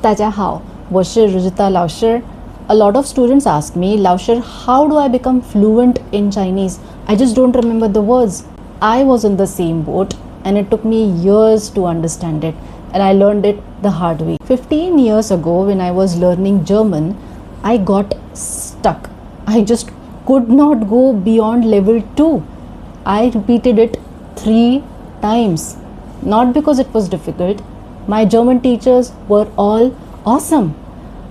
大家好，我是 Rujita 老师。A lot of students ask me, 老师, how do I become fluent in Chinese? I just don't remember the words. I was in the same boat and it took me years to understand it, and I learned it the hard way. 15 years ago, when I was learning German, I got stuck. I just could not go beyond level 2. I repeated it 3 times. Not because it was difficult. My German teachers were all awesome.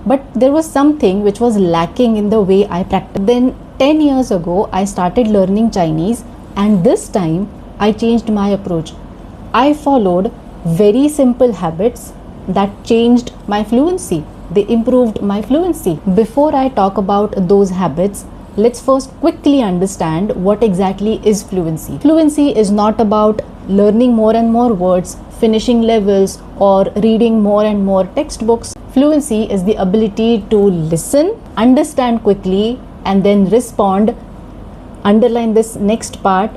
But there was something which was lacking in the way I practiced. Then 10 years ago, I started learning Chinese, and this time I changed my approach. I followed very simple habits that changed my fluency. They improved my fluency. Before I talk about those habits, let's first quickly understand what exactly is fluency. Fluency is not about learning more and more words, finishing levels, or reading more and more textbooks. Fluency is the ability to listen, understand quickly, and then respond. Underline this next part,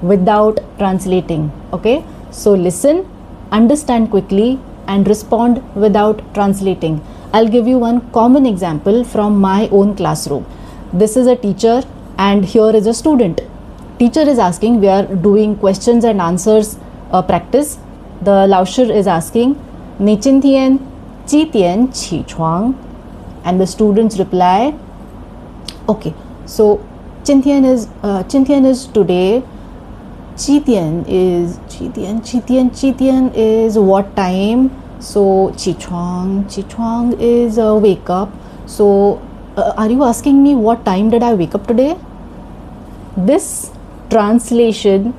without translating. Okay, so listen, understand quickly, and respond without translating. I'll give you one common example from my own classroom. This is a teacher and here is a student. Teacher is asking, we are doing questions and answers practice. The 老师 is asking, 你今天几点起床? And the students reply, okay, so 今天 is today. 几点 is what time? So 起床 is wake up. So are you asking me what time did I wake up today? This translation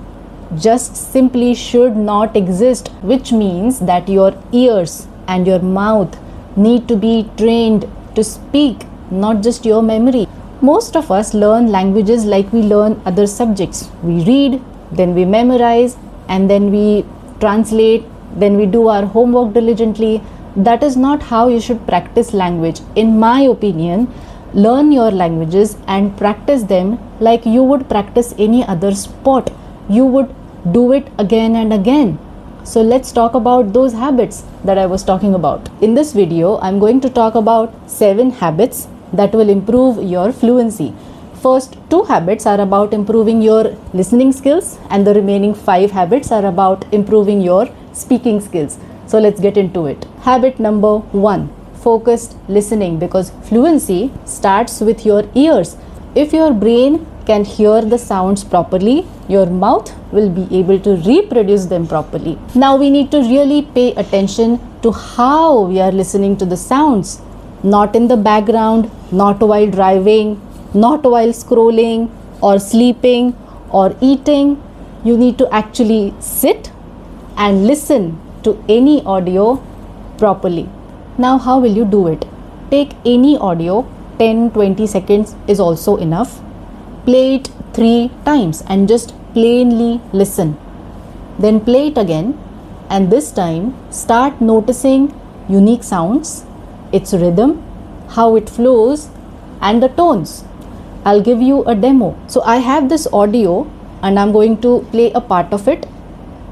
just simply should not exist, which means that your ears and your mouth need to be trained to speak, not just your memory. Most of us learn languages like we learn other subjects. We read, then we memorize, and then we translate, then we do our homework diligently. That is not how you should practice language. In my opinion, learn your languages and practice them like you would practice any other sport. You would do it again and again. So let's talk about those habits that I was talking about. In this video, I'm going to talk about 7 habits that will improve your fluency. First 2 habits are about improving your listening skills, and the remaining 5 habits are about improving your speaking skills. So let's get into it. Habit number 1, focused listening, because fluency starts with your ears. If your brain can hear the sounds properly, your mouth will be able to reproduce them properly. Now we need to really pay attention to how we are listening to the sounds. Not in the background, not while driving, not while scrolling or sleeping or eating. You need to actually sit and listen to any audio properly. Now how will you do it? Take any audio, 10-20 seconds is also enough. Play it 3 times and just plainly listen. Then play it again, and this time start noticing unique sounds, its rhythm, how it flows, and the tones. I'll give you a demo. So I have this audio and I'm going to play a part of it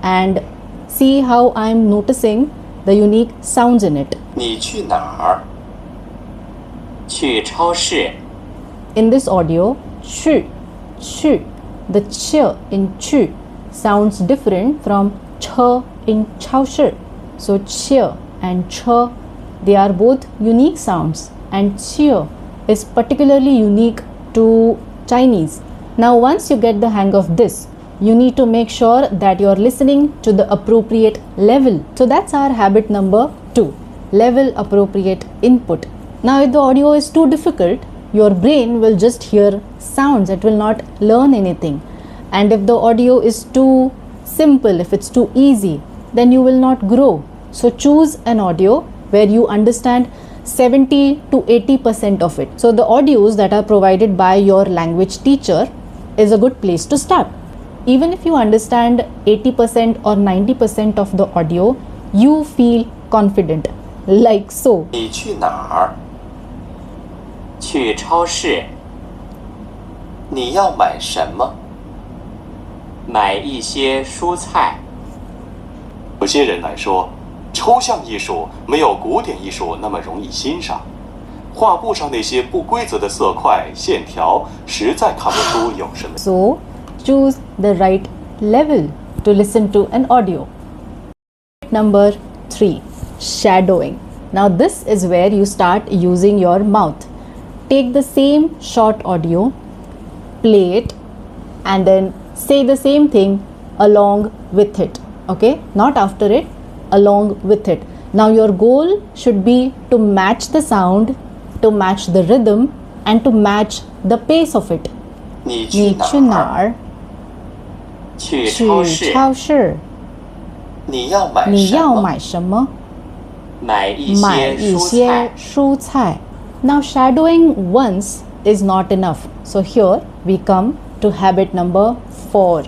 and see how I'm noticing the unique sounds in it. 你去哪儿？去超市。 In this audio, 去 the ch in 去 sounds different from ch in 超市. So ch and ch, they are both unique sounds, and ch is particularly unique to Chinese. Now once you get the hang of this, you need to make sure that you're listening to the appropriate level. So that's our habit number 2, level appropriate input. Now if the audio is too difficult, your brain will just hear sounds, it will not learn anything. And if the audio is too simple, if it's too easy, then you will not grow. So choose an audio where you understand 70 to 80% of it. So the audios that are provided by your language teacher is a good place to start. Even if you understand 80% or 90% of the audio, you feel confident, like so. 你去哪儿？去超市。你要买什么？买一些蔬菜。有些人来说，抽象艺术没有古典艺术那么容易欣赏。画布上那些不规则的色块、线条，实在看不出有什么。So, choose the right level to listen to an audio. Number 3. Shadowing. Now this is where you start using your mouth. Take the same short audio, play it, and then say the same thing along with it. Okay, not after it, along with it. Now your goal should be to match the sound, to match the rhythm, and to match the pace of it. 你去哪儿？去超市。你要买什么？买一些蔬菜。Now shadowing once is not enough. So here we come to habit number 4.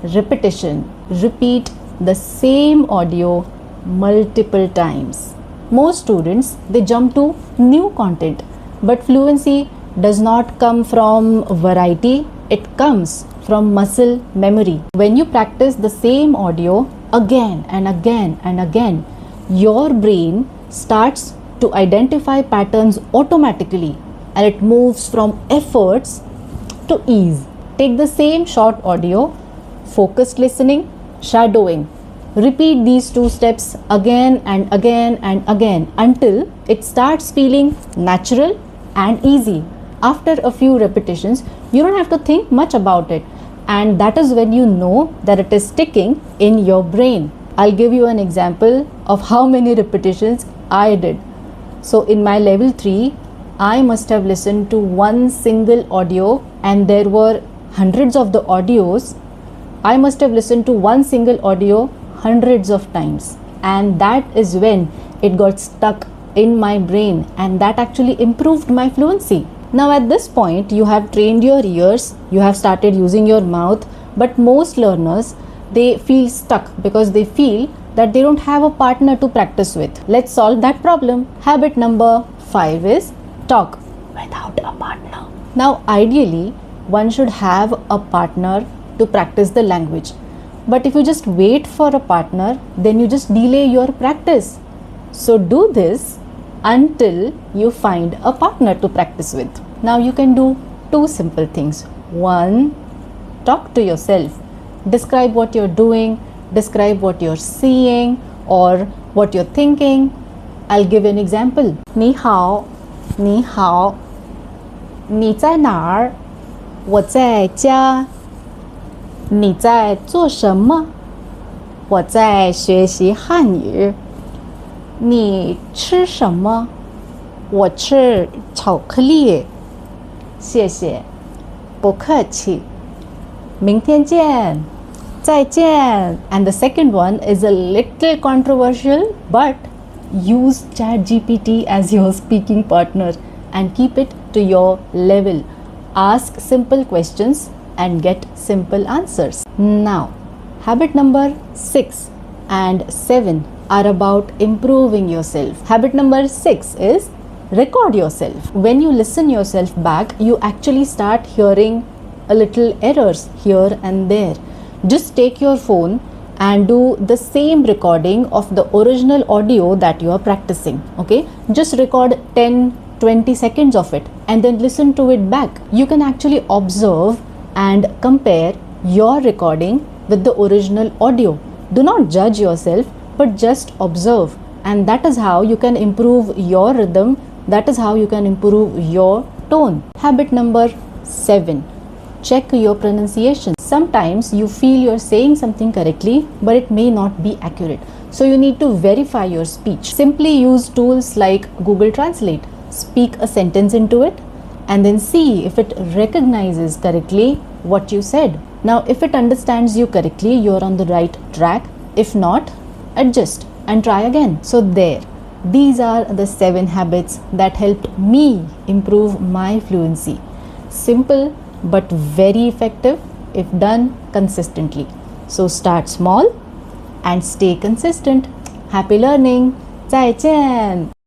Repetition. Repeat the same audio multiple times. Most students, they jump to new content, but fluency does not come from variety, it comes from muscle memory. When you practice the same audio again and again and again, your brain starts to identify patterns automatically and it moves from efforts to ease. Take the same short audio, focused listening, shadowing. Repeat these 2 steps again and again and again until it starts feeling natural and easy. After a few repetitions, you don't have to think much about it, and that is when you know that it is sticking in your brain. I'll give you an example of how many repetitions I did. So in my level 3, I must have listened to one single audio, and there were hundreds of the audios. I must have listened to one single audio hundreds of times, and that is when it got stuck in my brain, and that actually improved my fluency. Now at this point, you have trained your ears, you have started using your mouth, but most learners, they feel stuck because they feel that they don't have a partner to practice with. Let's solve that problem. Habit number 5 is talk without a partner. Now ideally, one should have a partner to practice the language. But if you just wait for a partner, then you just delay your practice. So do this until you find a partner to practice with. Now you can do 2 simple things. 1, talk to yourself. Describe what you're doing, describe what you're seeing or what you're thinking. I'll give an example. 你好，你好，你在哪儿？我在家。你在做什么？我在学习汉语。你吃什么？我吃巧克力。谢谢，不客气。明天见，再见。And the second one is a little controversial, but use ChatGPT as your speaking partner and keep it to your level. Ask simple questions and get simple answers. Now, habit number 6 and 7 are about improving yourself. Habit number 6 is record yourself. When you listen yourself back, you actually start hearing a little errors here and there. Just take your phone and do the same recording of the original audio that you are practicing. Okay, just record 10-20 seconds of it and then listen to it back. You can actually observe and compare your recording with the original audio. Do not judge yourself, but just observe, and that is how you can improve your rhythm, that is how you can improve your tone. Habit number 7, check your pronunciation. Sometimes you feel you're saying something correctly, but it may not be accurate, so you need to verify your speech. Simply use tools like Google Translate. Speak a sentence into it and then see if it recognizes correctly what you said. Now if it understands you correctly, you're on the right track. If not, adjust and try again. So there, these are the 7 habits that helped me improve my fluency. Simple but very effective if done consistently. So start small and stay consistent. Happy learning. 再见.